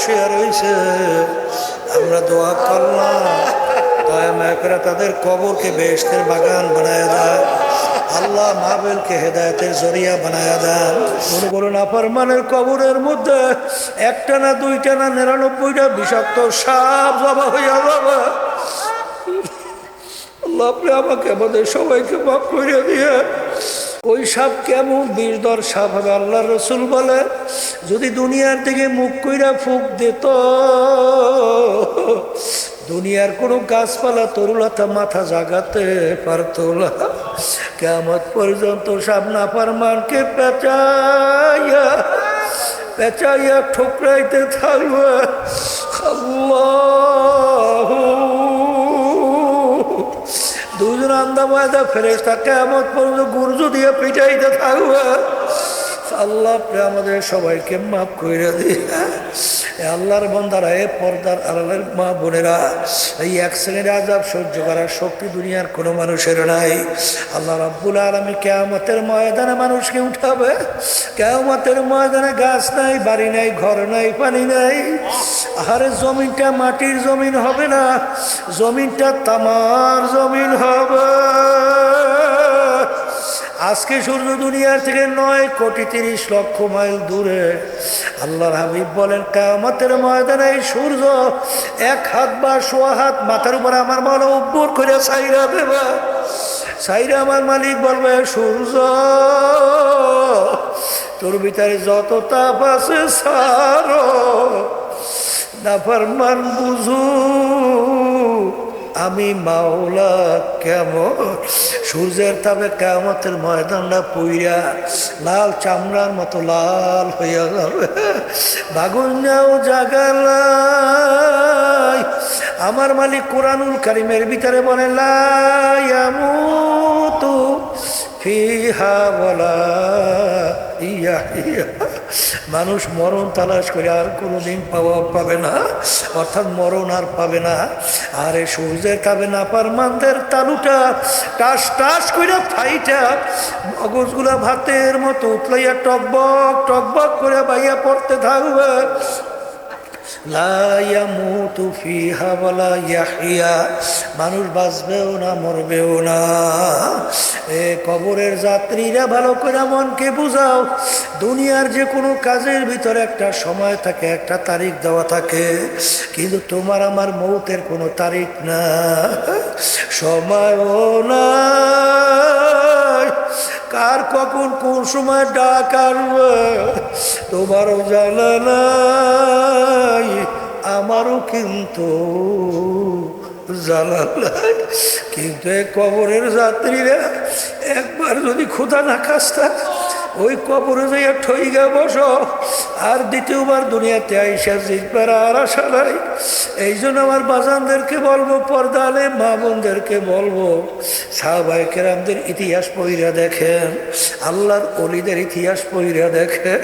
শুয়ে রয়েছে, আমরা দোয়া করলাম দয়া মায়া করে তাদের কবরকে বেহেশতের বাগান বানায় দেয়। আল্লাহ মাহফিলকে হেদায়েতের জরিয়া বানায়া দেন। মনে করুন নাফরমানের কবরের মধ্যে একটা না দুইটা না 99টা বিষাক্ত সাপ জবা হইয়া যাবে। আল্লাহ আপনি আমাকে আমাদের সবাইকে মাফ করে দিয়ে। ওই সাপ কেমন বিষধর সাপ হবে? আল্লাহ রসুল বলে যদি দুনিয়ার দিকে মুখ কইরা ফুঁক দিত, দুনিয়ার কোনো গাছপালা তরুলতা মাথা জাগাতে পারত না। কিয়ামত পর্যন্ত সাপ নাফরমানকে পেঁচাইয়া পেঁচাইয়া ঠোকরাইতে থাকবে। আল্লাহ দুজন আন্দা ময়দা ফেরেশতা কিয়ামত পর্যন্ত গুরজু দিয়ে পিটাইতে থাকবে। আল্লাহ আপনি আমাদের সবাইকে মাফ করে দিয়ে। আল্লাহর বান্দারা, এ পর্দার আড়ালের মা বোনেরা, এই এক শ্রেণীর আযাব সহ্য করার শক্তি দুনিয়ার কোনো মানুষের নাই। আল্লাহ রাব্বুল আলামিন কিয়ামতের ময়দানে মানুষকে উঠাবে। কিয়ামতের ময়দানে গাছ নাই, বাড়ি নাই, ঘর নাই, পানি নাই। আরে জমিনটা মাটির জমিন হবে না, জমিনটা তামার জমিন হবে। আজকে সূর্য দুনিয়ার থেকে 9,30,00,000 মাইল দূরে। আল্লাহর হাবিব বলেন কিয়ামতের ময়দানে এই সূর্য 1 হাত বা 1.25 হাত মাথার উপরে আমার মাওলা উপর করে ছাইরা দেবে। ছাইরা আমার মালিক বলবে, সূর্য তোর ভিতরে যত তাপ আছে সারো, নাফরমান বুঝু আমি মাওলা কেমন। সূর্যের তাপে কিয়ামতের ময়দানটা পুইরা লাল চামড়ার মতো লাল হইয়া যাবে। বাগুন্যাও জাগালাই। আমার মালিক কোরআনুল কারীমের ভিতরে বলে লা ইয়ামুতু ফিহা ওয়ালা ইয়াহইয়া। মানুষ মরণ তালাশ করে আর কোনোদিন পাবে না, অর্থাৎ মরণ আর পাবে না। আর এই সূর্যের তাপে নাফরমানদের তালুটা টাস টাস করে ফাইটা মগজগুলা ভাতের মতো উতলাইয়া টকবক টকবক করে বাইয়া পড়তে থাকবে। লা ইয়ামুতু ফিহা ওয়ালা ইয়াহইয়া। মানুষ বাঁচবেও না, মরবেও না। এ কবরের যাত্রীরা ভালো করে মনকে বুঝাও, দুনিয়ার যে কোনো কাজের ভিতরে একটা সময় থাকে, একটা তারিখ দেওয়া থাকে, কিন্তু তোমার আমার মৌতের কোনো তারিখ না, সময়ও নাই। কার কখন কোন সময় ডাক আসবে তোমারও জানা নাই, আমারও কিন্তু জানা নাই। কিন্তু এই কবরের যাত্রীরা একবার যদি খোদা না খাস্তা ওই কবরে যাইয়া ঠইগা বসো, আর দ্বিতীয়বার দুনিয়াতে আইসা জিতবার আর আশা নাই। এই জন্য আমার বাজানদেরকে বলবো, পর্দালে মা বোনদেরকে বলবো, সাহাবায়ে কেরামদের ইতিহাস পড়িয়া দেখেন, আল্লাহর ওলিদের ইতিহাস পড়িয়া দেখেন।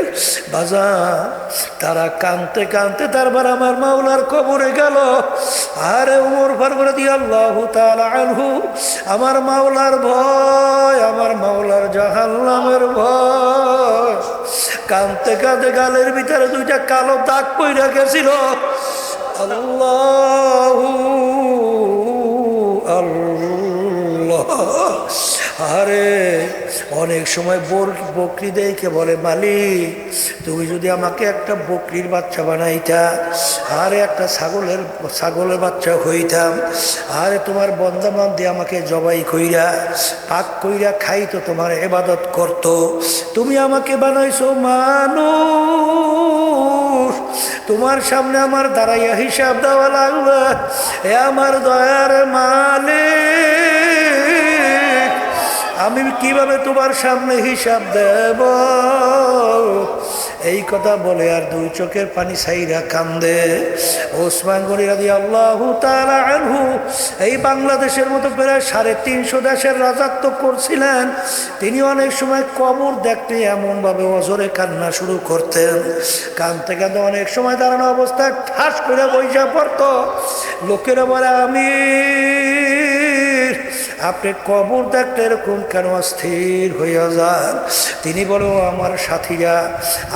বাজান তারা কাঁদতে কাঁদতে তারপর আমার মাওলার কবরে গেল। আরে ওমর ফারুক রাদিয়াল্লাহু তাআলা আনহু, আমার মাওলার ভয়, আমার মাওলার জাহান্নামের ভয়, কাঁদতে কাঁদতে গালের ভিতরে 2টা কালো দাগ পইরা গেছিল। আল্লাহু আল্লাহ। আরে অনেক সময় বকরি দেখে বলে, মালিক তুমি যদি আমাকে একটা বকরির বাচ্চা বানাইতা, আরে একটা ছাগলের বাচ্চা হইতাম, আরে তোমার বন্দামান দিয়ে আমাকে জবাই কইরা পাক কইরা খাইতো, তোমার ইবাদত করতো। তুমি আমাকে বানাইছো মানুষ, তোমার সামনে আমার দাঁড়াইয়া হিসাব দেওয়া লাগবে। এ আমার দয়ার মালিক, আমি কিভাবে তোমার সামনে হিসাব দেব? এই কথা বলে আর 2 চোখের পানি ছাইরা কান্দে। ওসমান গনি রাদিয়াল্লাহু তাআলা আনহু এই বাংলাদেশের মতো প্রায় 350 দেশের রাজত্ব করছিলেন। তিনি অনেক সময় কবর দেখতে এমনভাবে অজরে কান্না শুরু করতেন, কাঁদতে কাঁদতে অনেক সময় দাঁড়ানো অবস্থায় ঠাস করে বইসা পড়তো। লোকেরা বলে, আপনি কবর দেখলে এরকম কেন অস্থির হইয়া যান? তিনি বলো, আমার সাথীরা,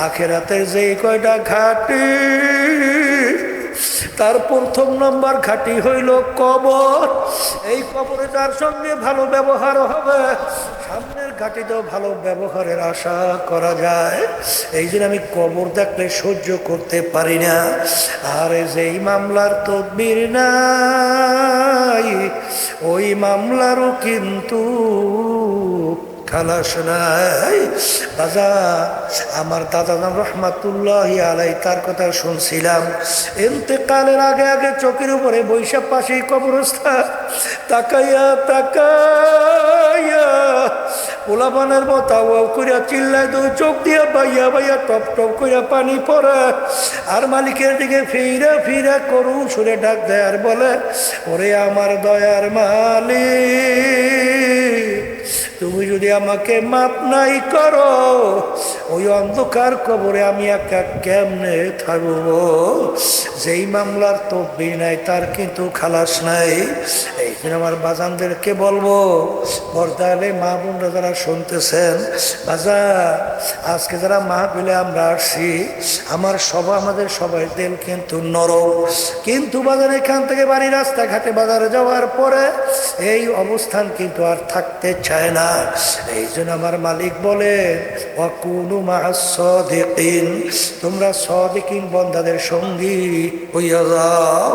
আখেরাতের যে কয়টা ঘাটি, তার প্রথম নম্বর ঘাটি হইল কবর। এই কবরে তার সঙ্গে ভালো ব্যবহার হবে, সামনের ঘাটিতেও ভালো ব্যবহারের আশা করা যায়। এই জন্য আমি কবর দেখলে সহ্য করতে পারি না। আর যেই মামলার তদবির নাই, ওই মামলারও কিন্তু খালাস নাই। বাজা, আমার দাদা নাম রহমাতুল্লাহ আলাই, তার কথা শুনছিলাম। ইন্তেকালের আগে আগে চোখের উপরে বৈশাখ পাশেই কবরস্থান, তাকাইয়া তাকাইয়া পোলাপানের মতো করিয়া চিল্লায়, দুই চোখ দিয়া বাইয়া বাইয়া টপ টপ করিয়া পানি পড়ে। আর মালিকের দিকে ফিরে ফিরে করু সুরে ডাক দেয় আর বলে, ওরে আমার দয়ার মালিক, তুমি যদি আমাকে মাপ নাই করো, ওই অন্ধকার কবরে আমি একা কেমনে থাকবো? যেই মামলার তদবির নাই, তার কিন্তু খালাস নাই। এই জন্য আমার বাজানদেরকে বলবো, পর্দালে মা বোনরা যারা শুনতেছেন, বাজা, আজকে যারা মাহফিলে আমরা আসছি, আমাদের সবাই দিল কিন্তু নরম, কিন্তু বাজার এখান থেকে বাড়ি রাস্তাঘাটে বাজারে যাওয়ার পরে এই অবস্থান কিন্তু আর থাকতে চায় না। এই জন্য আমার মালিক বলে, ওয়াকুনু মা'আস সাদিকিন, তোমরা সাদিকিন বান্দাদের সঙ্গী হইয়া যাও।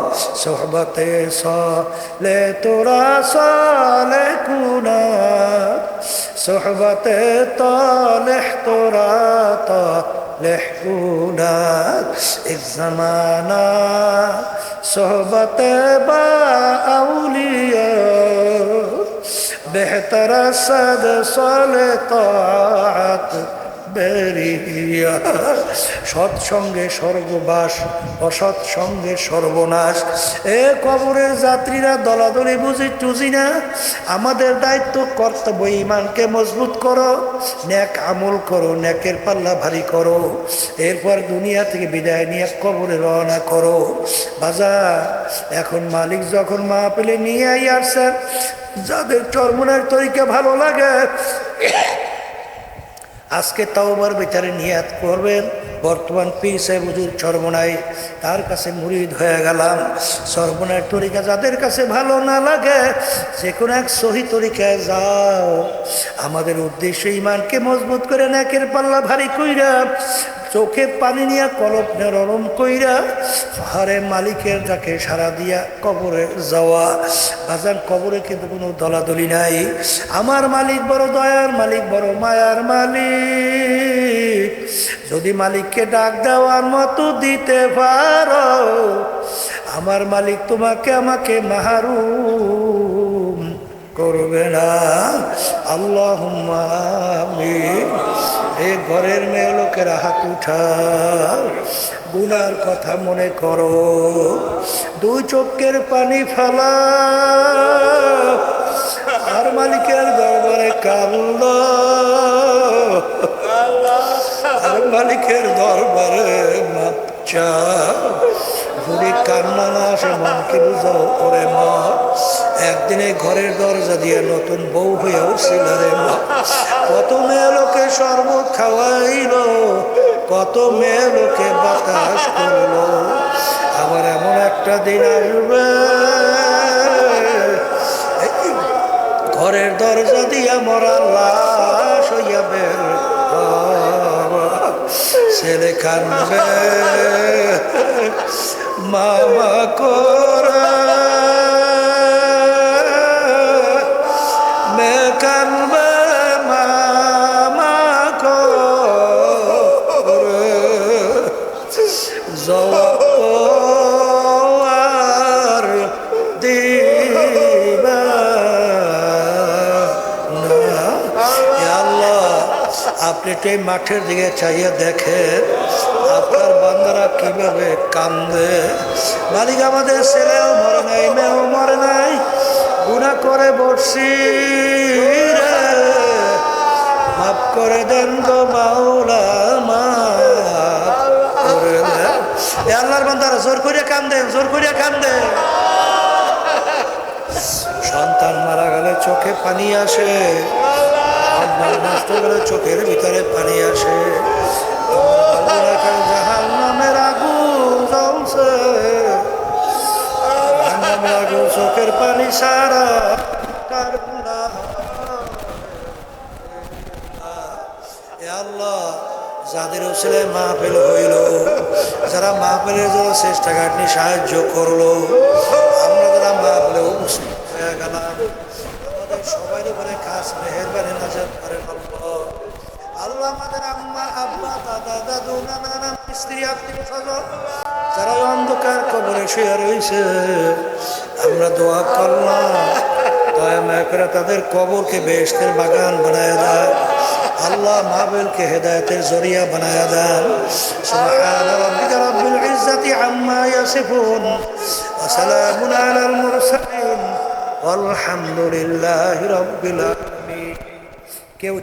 সোহবতে সালে তোরা সালেকুনা, সোহবতে তালেহ তোরা তালেহুনা, এক জামানা সোহবতে বা আউলিয়া, বেহতর সদ সালে তাআত বেরিয়া। সৎসঙ্গে স্বর্গবাস, অসৎসঙ্গে সর্বনাশ। এ কবরের যাত্রীরা দলাদলি বুঝি টুজি না। আমাদের দায়িত্ব, কর্তব্য, ঈমানকে মজবুত করো, নেক আমল করো, নেকের পাল্লা ভারী করো, এরপর দুনিয়া থেকে বিদায় নিয়ে কবরে রওনা করো। বাজার, এখন মালিক যখন মাহফিলে নিয়ে আসছেন, যাদের চরমনের তরিকা ভালো লাগে, আজকে তাওবার বিচারে নিয়াত করবেন। বর্তমান পীর সাহেব হুজুর চরমনাই, তার কাছে মুরিদ হয়ে গেলাম। চরমনার তরিকা যাদের কাছে ভালো না লাগে, যে কোনো এক সহি তরিকায় যাও। আমাদের উদ্দেশ্য ঈমানকে মজবুত করে, নেকের পাল্লা ভারী কইরা, চোখে পানি নিয়ে কলপ নরম কইরা, হারে মালিকের যাকে সারা দিয়া কবরে যাওয়া। বাজার, কবরে কিন্তু কোনো দলাদলি নাই। আমার মালিক বড় দয়ার মালিক, বড় মায়ার মালিক। যদি মালিককে ডাক দেওয়ার মতো দিতে পারো, আমার মালিক তোমাকে আমাকে মাহরুম করবে না। আল্লাহুম্মা আমিন। এই ঘরের মেয়ে লোকেরা হাত উঠাও, গুনার কথা মনে করো, দুই চোখের পানি ফেলা, আর মালিকের দরবারে কান্দ, আর মালিকের দরবারে মাপ চাও। যদি কান্না না আসে, মনকে বুঝাও, করে মা, একদিনে ঘরের দরজা দিয়ে নতুন বউ হয়ে উঠছিল রে মা। কত মেয়ে লোকে শরবত খাওয়াইল, কত মেয়ে লোকে বাতাস করলো। আবার এমন একটা দিন আসবে, ঘরের দরজা দিয়া মরা লাশ হইয়া বের ছেলে কানবে, মামা করা মে কানবে, মামা করে জওয়ার দিবা না। আল্লাহ, আপনি তো এই মাঠের দিকে চাইয়া দেখেন, আপনার বান্দারা কিভাবে কান্দে। মালিক, আমাদের ছেলেও মরে নাই, মেয়েও মরে নাই, গুনাহ করে বসছি রে, মাফ করে দেন গো মাওলা, মাফ করে দেন। আল্লাহর বান্দারা জোর করিয়া কান্দে, জোর করিয়া কান্দে। সন্তান মারা গেলে চোখে পানি আসে, সন্তান নষ্ট গেলে চোখের ভিতরে পানি আসে। জাহান্নামের আগুন জ্বলছে, জাহান্নামের আগুন চোখের পানি সারা কার গুনাহ। এ আল্লাহ, যাদের উসিলে মাহফিল হইল, যারা মাহফিলের জন্য চেষ্টা কাটনি সাহায্য করলো, আমরা যারা মাহফিলে উপস্থিত হয়ে গেলাম, আমাদের সবাই উপরে খাস মেহেরবানি নাজাত করেন আল্লাহ। আল্লাহ, আমাদের আম্মা আব্বা দাদা দাদু নানা নানি স্ত্রী আত্মীয় স্বজন যারা অন্ধকার কবরে শুয়ে রয়েছে, আমরা দোয়া করলাম দয়া মায়া করে তাদের কবরকে বেহেশতের বাগান বানায় দেয়। আল্লাহ, মাহফিলকে হেদায়েতের জরিয়া বানায়া দেন। সুবহান রাব্বিকা রাব্বিল ইজ্জাতি আম্মা ইয়াসিফুন ওয়া সালামুন আলাল মুরসালিন ওয়ালহামদুলিল্লাহি রাব্বিল আলামিন। কেউ